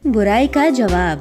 बुराई का जवाब।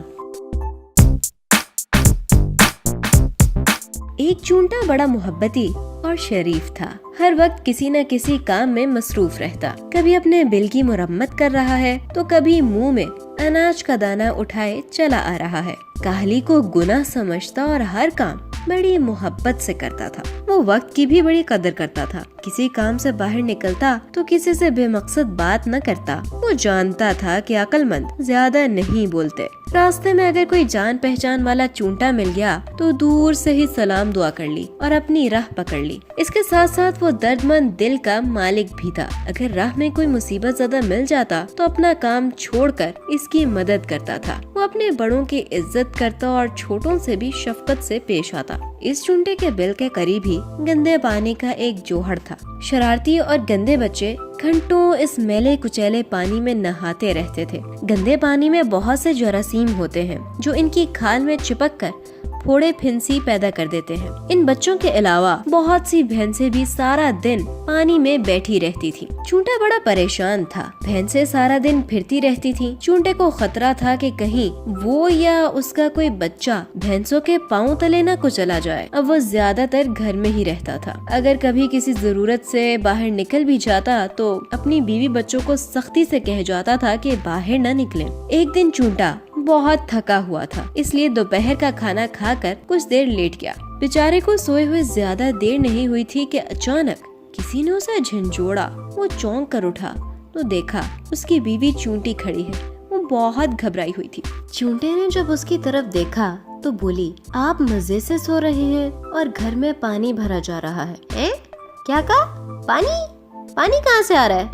एक चूंटा बड़ा मोहब्बती और शरीफ था। हर वक्त किसी न किसी काम में मसरूफ रहता। कभी अपने बिल की मुरम्मत कर रहा है तो कभी मुंह में अनाज का दाना उठाए चला आ रहा है। काहली को गुनाह समझता और हर काम बड़ी मोहब्बत से करता था। वो वक्त की भी बड़ी कदर करता था। किसी काम से बाहर निकलता तो किसी से बेमकसद बात न करता। वो जानता था कि अक्लमंद ज्यादा नहीं बोलते। रास्ते में अगर कोई जान पहचान वाला चूंटा मिल गया तो दूर से ही सलाम दुआ कर ली और अपनी राह पकड़ ली। इसके साथ साथ वो दर्दमंद दिल का मालिक भी था। अगर राह में कोई मुसीबत ज़्यादा मिल जाता तो अपना काम छोड़कर इसकी मदद करता था। वो अपने बड़ों की इज्जत करता और छोटों से भी शफकत से पेश आता। इस चूंटे के बिल के करीब ही गंदे पानी का एक जोहड़ था। शरारती और गंदे बच्चे घंटों इस मैले कुचैले पानी में नहाते रहते थे। गंदे पानी में बहुत से जरासीम होते हैं जो इनकी खाल में चिपक कर फोड़े फिंसी पैदा कर देते हैं। इन बच्चों के अलावा बहुत सी भैंसें भी सारा दिन पानी में बैठी रहती थी। चूंटा बड़ा परेशान था। भैंसें सारा दिन फिरती रहती थी। चूंटे को खतरा था कि कहीं वो या उसका कोई बच्चा भैंसों के पाँव तले न को चला जाए। अब वो ज्यादातर घर में ही रहता था। अगर कभी किसी जरूरत से बाहर निकल भी जाता तो अपनी बीवी बच्चों को सख्ती से कह जाता था कि बाहर न निकलें। एक दिन चूंटा बहुत थका हुआ था, इसलिए दोपहर का खाना खाकर कुछ देर लेट गया। बेचारे को सोए हुए ज्यादा देर नहीं हुई थी कि अचानक किसी ने उसे झंझोड़ा। वो चौंक कर उठा तो देखा उसकी बीवी चूंटी खड़ी है। वो बहुत घबराई हुई थी। चूंटे ने जब उसकी तरफ देखा तो बोली, आप मजे से सो रहे हैं और घर में पानी भरा जा रहा है। क्या कहा? पानी कहाँ से आ रहा है?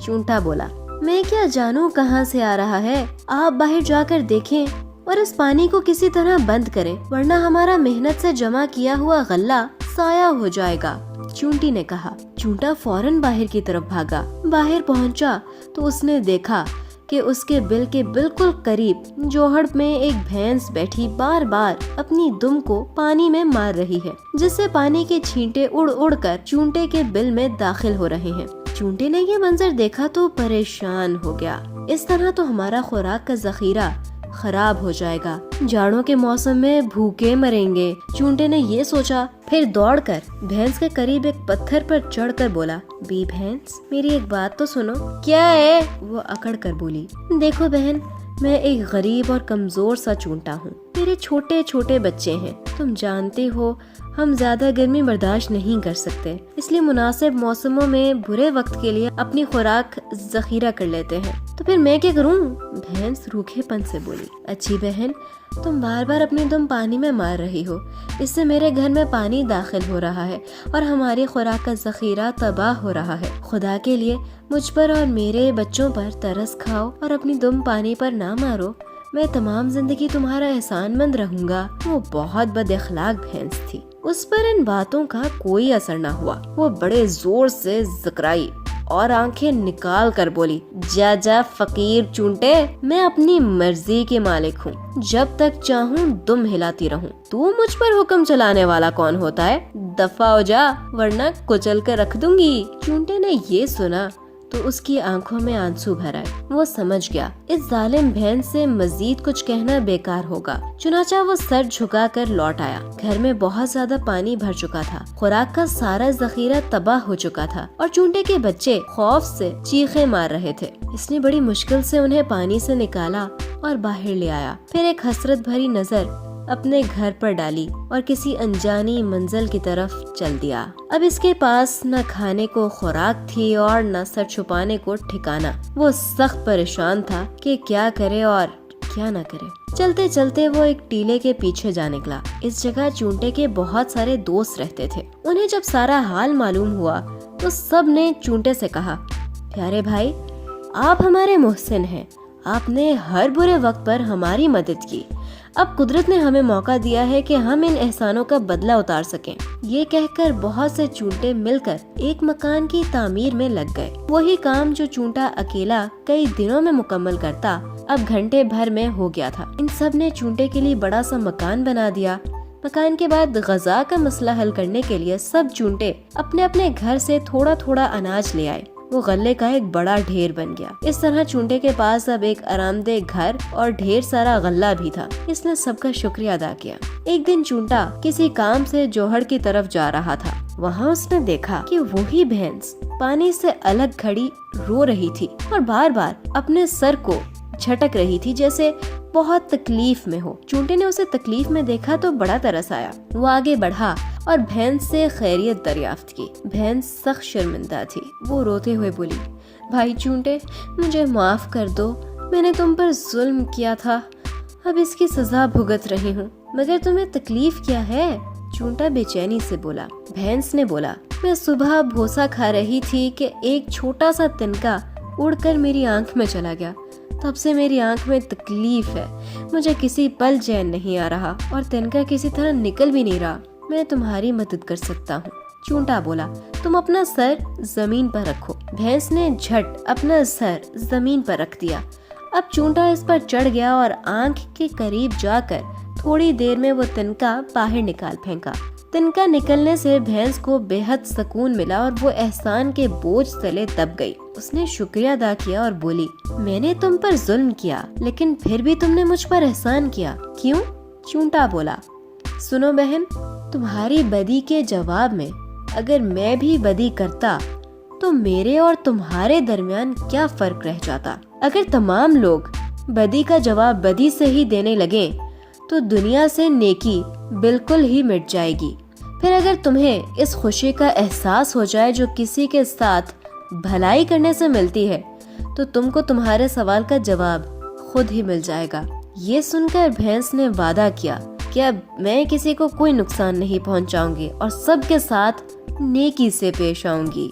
चूंटा बोला, मैं क्या जानूं कहाँ से आ रहा है। आप बाहर जाकर देखें और इस पानी को किसी तरह बंद करें, वरना हमारा मेहनत से जमा किया हुआ गल्ला साया हो जाएगा। चूंटी ने कहा। चूंटा फौरन बाहर की तरफ भागा। बाहर पहुंचा तो उसने देखा कि उसके बिल के बिल्कुल करीब जोहड़ में एक भैंस बैठी बार बार अपनी दुम को पानी में मार रही है, जिससे पानी के छींटे उड़ उड़ कर चूंटे के बिल में दाखिल हो रहे हैं। चूंटे ने ये मंजर देखा तो परेशान हो गया। इस तरह तो हमारा खुराक का जखीरा खराब हो जाएगा। जाड़ों के मौसम में भूखे मरेंगे। चूंटे ने ये सोचा। फिर दौड़कर भैंस के करीब एक पत्थर पर चढ़कर बोला, बी भैंस, मेरी एक बात तो सुनो। क्या है? वो अकड़ कर बोली, देखो बहन, मैं एक गरीब और कमजोर सा चूंटा हूँ। मेरे छोटे छोटे बच्चे हैं। तुम जानते हो हम ज्यादा गर्मी बर्दाश्त नहीं कर सकते, इसलिए मुनासिब मौसमों में बुरे वक्त के लिए अपनी खुराक जखीरा कर लेते हैं। तो फिर मैं क्या करूं? भैंस रूखेपन से बोली, अच्छी बहन, तुम बार बार अपनी दुम पानी में मार रही हो। इससे मेरे घर में पानी दाखिल हो रहा है और हमारी खुराक का जखीरा तबाह हो रहा है। खुदा के लिए मुझ पर और मेरे बच्चों पर तरस खाओ और अपनी दुम पानी पर ना मारो। मैं तमाम जिंदगी तुम्हारा एहसानमंद रहूंगा। वो बहुत बदअखलाक भैंस थी। उस पर इन बातों का कोई असर न हुआ। वो बड़े जोर से ज़कराई और आंखें निकाल कर बोली, जा जा फकीर चूंटे, मैं अपनी मर्जी के मालिक हूँ। जब तक चाहूँ दुम हिलाती रहूँ। तू मुझ पर हुक्म चलाने वाला कौन होता है? दफा हो जा, वरना कुचल कर रख दूंगी। चूंटे ने ये सुना तो उसकी आंखों में आंसू भर आए। वो समझ गया इस जालिम भैंस से मजीद कुछ कहना बेकार होगा। चुनाचा वो सर झुका कर लौट आया। घर में बहुत ज्यादा पानी भर चुका था। खुराक का सारा जखीरा तबाह हो चुका था और चूंटे के बच्चे खौफ से चीखे मार रहे थे। इसने बड़ी मुश्किल से उन्हें पानी से निकाला और बाहर ले आया। फिर एक हसरत भरी नजर अपने घर पर डाली और किसी अनजानी मंजिल की तरफ चल दिया। अब इसके पास न खाने को खुराक थी और न सर छुपाने को ठिकाना। वो सख्त परेशान था कि क्या करे और क्या न करे। चलते चलते वो एक टीले के पीछे जा निकला। इस जगह चूंटे के बहुत सारे दोस्त रहते थे। उन्हें जब सारा हाल मालूम हुआ तो सब ने चूंटे से कहा, प्यारे भाई, आप हमारे मोहसिन हैं। आपने हर बुरे वक्त पर हमारी मदद की। अब कुदरत ने हमें मौका दिया है कि हम इन एहसानों का बदला उतार सकें। ये कहकर बहुत से चूंटे मिलकर एक मकान की तामीर में लग गए। वही काम जो चूंटा अकेला कई दिनों में मुकम्मल करता, अब घंटे भर में हो गया था। इन सब ने चूंटे के लिए बड़ा सा मकान बना दिया। मकान के बाद गजा का मसला हल करने के लिए सब चूंटे अपने अपने घर से थोड़ा थोड़ा अनाज ले आए। وہ غلے کا ایک بڑا ڈھیر بن گیا۔ اس طرح چونٹے کے پاس اب ایک آرام دہ گھر اور ڈھیر سارا غلہ بھی تھا۔ اس نے سب کا شکریہ ادا کیا۔ ایک دن چونٹا کسی کام سے جوہڑ کی طرف جا رہا تھا۔ وہاں اس نے دیکھا کہ وہی بھینس پانی سے الگ کھڑی رو رہی تھی اور بار بار اپنے سر کو جھٹک رہی تھی جیسے بہت تکلیف میں ہو۔ چونٹے نے اسے تکلیف میں دیکھا تو بڑا ترس آیا۔ وہ آگے بڑھا اور بھینس سے خیریت دریافت کی۔ بھینس سخت شرمندہ تھی۔ وہ روتے ہوئے بولی، بھائی چونٹے، مجھے معاف کر دو، میں نے تم پر ظلم کیا تھا، اب اس کی سزا بھگت رہی ہوں۔ مگر تمہیں تکلیف کیا ہے؟ چونٹا بے چینی سے بولا۔ بھینس نے بولا، میں صبح بھوسا کھا رہی تھی کہ ایک چھوٹا سا تنکا اڑ کر میری آنکھ میں چلا گیا، تب سے میری آنکھ میں تکلیف ہے، مجھے کسی پل چین نہیں آ رہا اور تنکا کسی طرح نکل بھی نہیں رہا، میں تمہاری مدد کر سکتا ہوں۔ چونٹا بولا، تم اپنا سر زمین پر رکھو۔ بھینس نے جھٹ اپنا سر زمین پر رکھ دیا۔ اب چونٹا اس پر چڑھ گیا اور آنکھ کے قریب جا کر تھوڑی دیر میں وہ تنکا باہر نکال پھینکا۔ تنکا نکلنے سے بھینس کو بے حد سکون ملا اور وہ احسان کے بوجھ تلے دب گئی۔ اس نے شکریہ ادا کیا اور بولی، میں نے تم پر ظلم کیا لیکن پھر بھی تم نے مجھ پر احسان کیا، کیوں؟ چونٹا بولا، سنو بہن، تمہاری بدی کے جواب میں اگر میں بھی بدی کرتا تو میرے اور تمہارے درمیان کیا فرق رہ جاتا؟ اگر تمام لوگ بدی کا جواب بدی سے ہی دینے لگیں تو دنیا سے نیکی بالکل ہی مٹ جائے گی۔ پھر اگر تمہیں اس خوشی کا احساس ہو جائے جو کسی کے ساتھ بھلائی کرنے سے ملتی ہے تو تم کو تمہارے سوال کا جواب خود ہی مل جائے گا۔ یہ سن کر بھینس نے وعدہ کیا کہ اب میں کسی کو کوئی نقصان نہیں پہنچاؤں گی اور سب کے ساتھ نیکی سے پیش آؤں گی۔